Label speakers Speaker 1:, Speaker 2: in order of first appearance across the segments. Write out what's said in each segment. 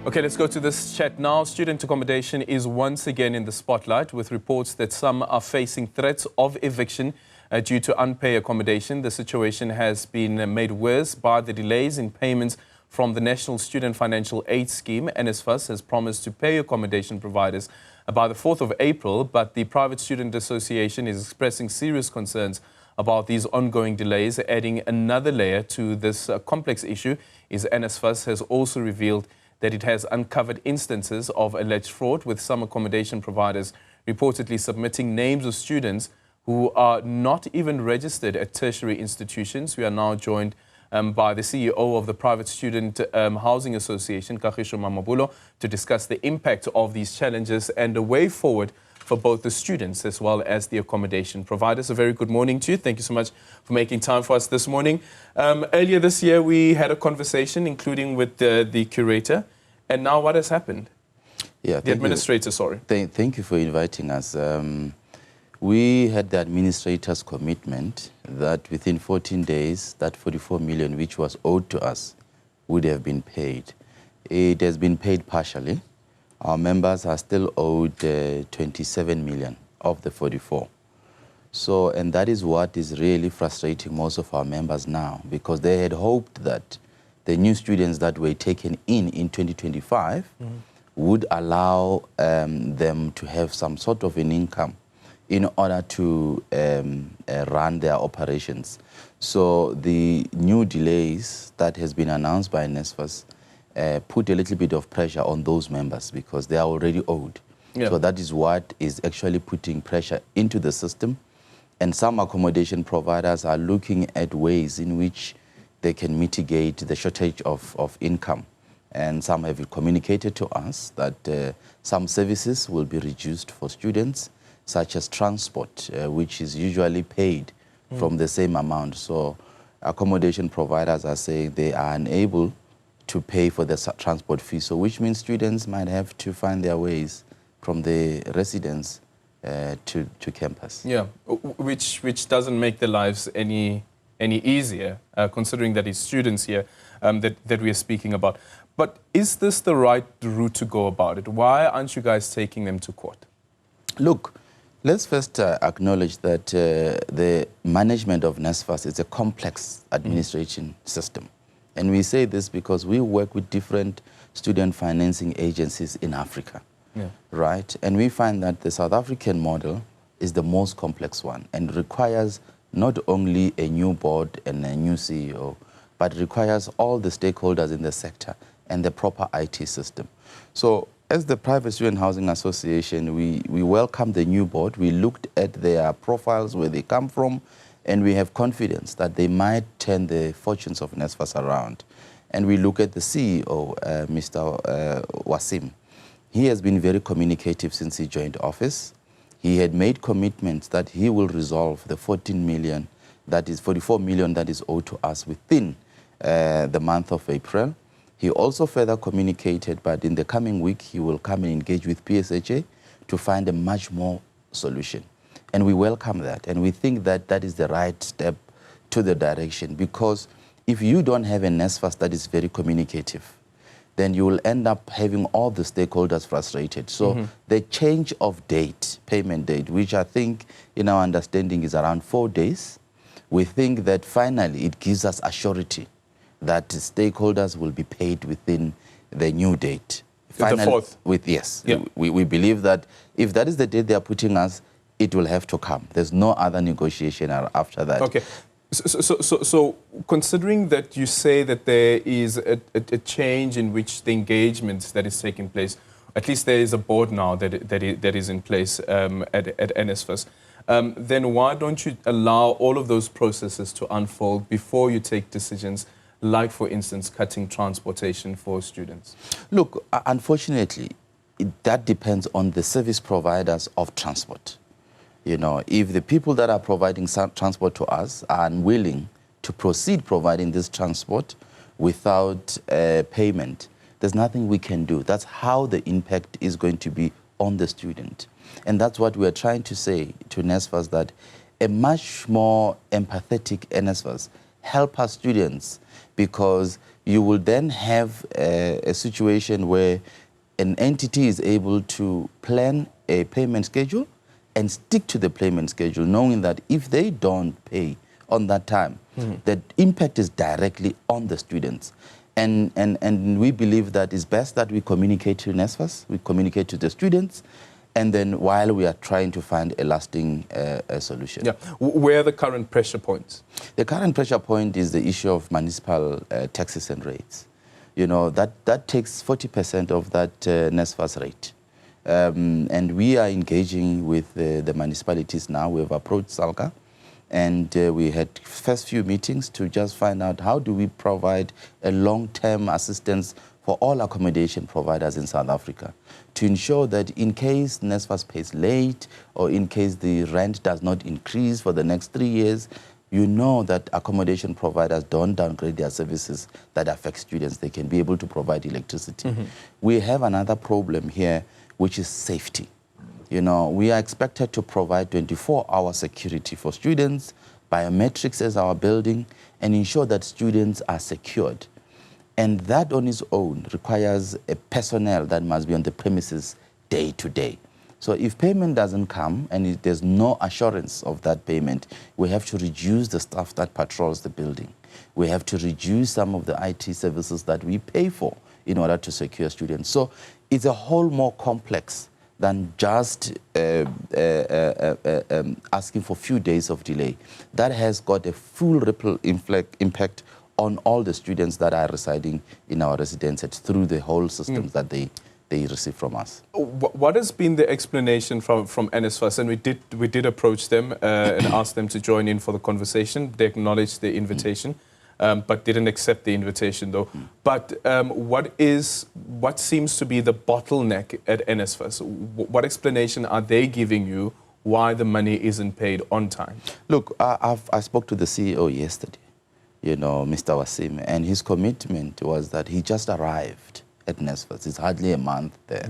Speaker 1: Okay, let's go to this chat now. Student accommodation is once again in the spotlight with reports that some are facing threats of eviction due to unpaid accommodation. The situation has been made worse by the delays in payments from the National Student Financial Aid Scheme. NSFAS has promised to pay accommodation providers by the 4th of April, but the Private Student Association is expressing serious concerns about these ongoing delays. Adding another layer to this complex issue is NSFAS has also revealed that it has uncovered instances of alleged fraud, with some accommodation providers reportedly submitting names of students who are not even registered at tertiary institutions. We are now joined by the CEO of the Private Student Housing Association, Kagisho Mamabolo, to discuss the impact of these challenges and the way forward for both the students as well as the accommodation providers. A very good morning to you. Thank you so much for making time for us this morning. Earlier this year, we had a conversation, including with the curator. And now what has happened?
Speaker 2: Yeah,
Speaker 1: the administrator, sorry.
Speaker 2: Thank you for inviting us. We had the administrator's commitment that within 14 days, that 44 million which was owed to us would have been paid. It has been paid partially. Our members are still owed 27 million of the 44. So, and that is what is really frustrating most of our members now, because they had hoped that the new students that were taken in 2025 would allow them to have some sort of an income in order to run their operations. So the new delays that has been announced by NSFAS put a little bit of pressure on those members because they are already owed. Yeah. So that is what is actually putting pressure into the system. And some accommodation providers are looking at ways in which they can mitigate the shortage of income. And some have communicated to us that some services will be reduced for students, such as transport, which is usually paid from the same amount. So accommodation providers are saying they are unable to pay for the transport fee, so which means students might have to find their ways from the residence to campus.
Speaker 1: Yeah, which doesn't make their lives any easier, considering that it's students here that we are speaking about. But is this the right route to go about it? Why aren't you guys taking them to court?
Speaker 2: Look, let's first acknowledge that the management of NSFAS is a complex administration system. And we say this because we work with different student financing agencies in Africa, right? And we find that the South African model is the most complex one and requires not only a new board and a new CEO, but requires all the stakeholders in the sector and the proper IT system. So as the Private Student Housing Association, we welcome the new board. We looked at their profiles, where they come from, and we have confidence that they might turn the fortunes of NSFAS around. And we look at the CEO, Mr. Wasim. He has been very communicative since he joined office. He had made commitments that he will resolve the 14 million, that is 44 million that is owed to us within the month of April. He also further communicated, but in the coming week, he will come and engage with PSHA to find a much more solution. And we welcome that. And we think that that is the right step to the direction, because if you don't have a NSFAS that is very communicative, then you will end up having all the stakeholders frustrated. So the change of date, payment date, which I think in our understanding is around 4 days, we think that finally it gives us a surety that stakeholders will be paid within the new date.
Speaker 1: Finally, the 4th?
Speaker 2: Yes. Yeah. We believe that if that is the date they are putting us, it will have to come. There's no other negotiation after that.
Speaker 1: Okay. So considering that you say that there is a change in which the engagement that is taking place, at least there is a board now that is in place at NSFAS, then why don't you allow all of those processes to unfold before you take decisions, like, for instance, cutting transportation for students?
Speaker 2: Look, unfortunately, that depends on the service providers of transport. You know, if the people that are providing transport to us are unwilling to proceed providing this transport without payment, there's nothing we can do. That's how the impact is going to be on the student. And that's what we're trying to say to NSFAS, that a much more empathetic NSFAS help our students, because you will then have a situation where an entity is able to plan a payment schedule and stick to the payment schedule, knowing that if they don't pay on that time, the impact is directly on the students. And we believe that it's best that we communicate to NSFAS, we communicate to the students, and then while we are trying to find a lasting solution.
Speaker 1: Yeah. Where are the current pressure points?
Speaker 2: The current pressure point is the issue of municipal taxes and rates. You know, that takes 40% of that NSFAS rate. And we are engaging with the municipalities now. We have approached SALCA, and we had first few meetings to just find out how do we provide a long-term assistance for all accommodation providers in South Africa to ensure that in case NSFAS pays late or in case the rent does not increase for the next 3 years, you know that accommodation providers don't downgrade their services that affect students. They can be able to provide electricity. We have another problem here, which is safety. You know, we are expected to provide 24-hour security for students, biometrics as our building, and ensure that students are secured. And that on its own requires a personnel that must be on the premises day to day. So if payment doesn't come and there's no assurance of that payment, we have to reduce the staff that patrols the building. We have to reduce some of the IT services that we pay for in order to secure students. So it's a whole more complex than just asking for a few days of delay. That has got a full ripple impact on all the students that are residing in our residences through the whole systems that they receive from us.
Speaker 1: What has been the explanation from NSFAS? And we did approach them and ask them to join in for the conversation. They acknowledged the invitation, but didn't accept the invitation though. But what seems to be the bottleneck at NSFAS? What explanation are they giving you why the money isn't paid on time?
Speaker 2: Look, I spoke to the CEO yesterday, you know, Mr. Wasim, and his commitment was that he just arrived at NSFAS. It's hardly a month there.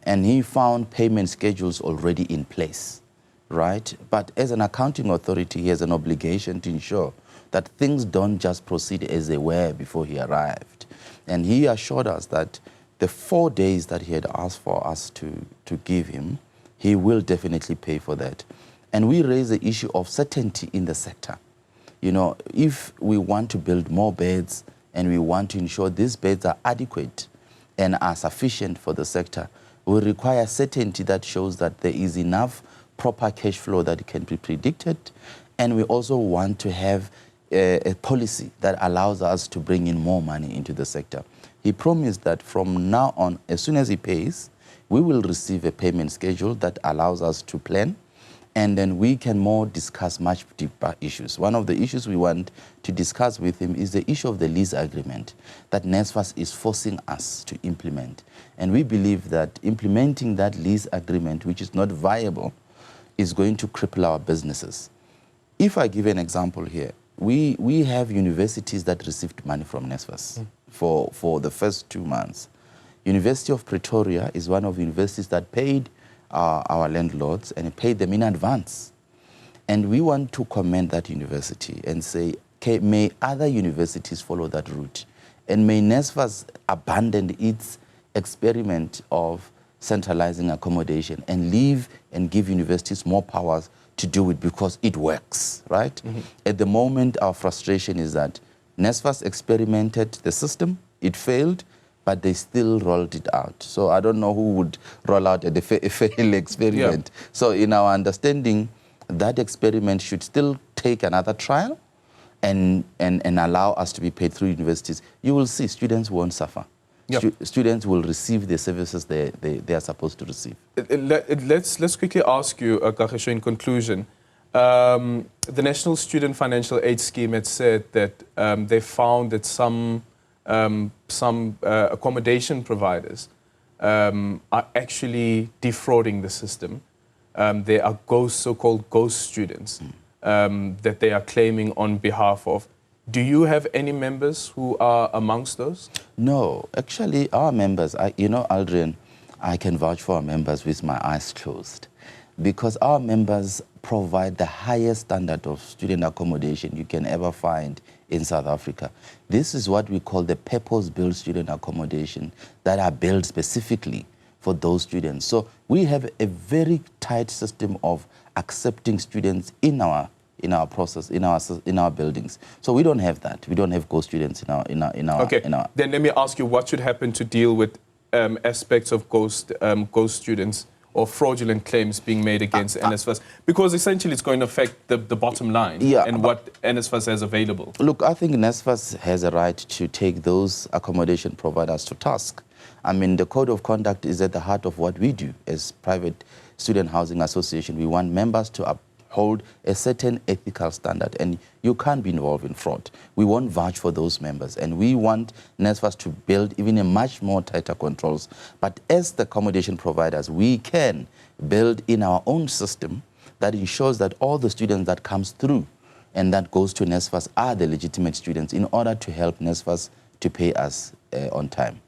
Speaker 2: And he found payment schedules already in place, right? But as an accounting authority, he has an obligation to ensure that things don't just proceed as they were before he arrived. And he assured us that the 4 days that he had asked for us to give him, he will definitely pay for that. And we raised the issue of certainty in the sector. You know, if we want to build more beds and we want to ensure these beds are adequate and are sufficient for the sector, we require certainty that shows that there is enough proper cash flow that can be predicted. And we also want to have a policy that allows us to bring in more money into the sector. He promised that from now on, as soon as he pays, we will receive a payment schedule that allows us to plan, and then we can more discuss much deeper issues. One of the issues we want to discuss with him is the issue of the lease agreement that NSFAS is forcing us to implement. And we believe that implementing that lease agreement, which is not viable, is going to cripple our businesses. If I give an example here, we have universities that received money from NSFAS for the first 2 months. University of Pretoria is one of the universities that paid our landlords and paid them in advance. And we want to commend that university and say, okay, may other universities follow that route. And may NSFAS abandon its experiment of centralizing accommodation and leave and give universities more powers to do it because it works, right? At the moment, our frustration is that NSFAS experimented the system, it failed, but they still rolled it out. So I don't know who would roll out a failed experiment. Yeah. So in our understanding, that experiment should still take another trial and allow us to be paid through universities. You will see students won't suffer. Yep. Students will receive the services they are supposed to receive.
Speaker 1: Let's quickly ask you, Kagisho, in conclusion. The National Student Financial Aid Scheme had said that they found that some accommodation providers are actually defrauding the system. They are so-called ghost students that they are claiming on behalf of. Do you have any members who are amongst those?
Speaker 2: No, actually our members, you know, Aldrin, I can vouch for our members with my eyes closed because our members provide the highest standard of student accommodation you can ever find in South Africa. This is what we call the purpose-built student accommodation that are built specifically for those students. So we have a very tight system of accepting students in our process, in our buildings. So we don't have that. We don't have ghost students in our.
Speaker 1: Okay. Then let me ask you, what should happen to deal with aspects of ghost students or fraudulent claims being made against NSFAS? Because essentially it's going to affect the bottom line and what NSFAS has available.
Speaker 2: Look, I think NSFAS has a right to take those accommodation providers to task. I mean, the code of conduct is at the heart of what we do as private student housing association. We want members to uphold a certain ethical standard, and you can't be involved in fraud. We won't vouch for those members, and we want NSFAS to build even a much more tighter controls. But as the accommodation providers, we can build in our own system that ensures that all the students that comes through and that goes to NSFAS are the legitimate students in order to help NSFAS to pay us on time.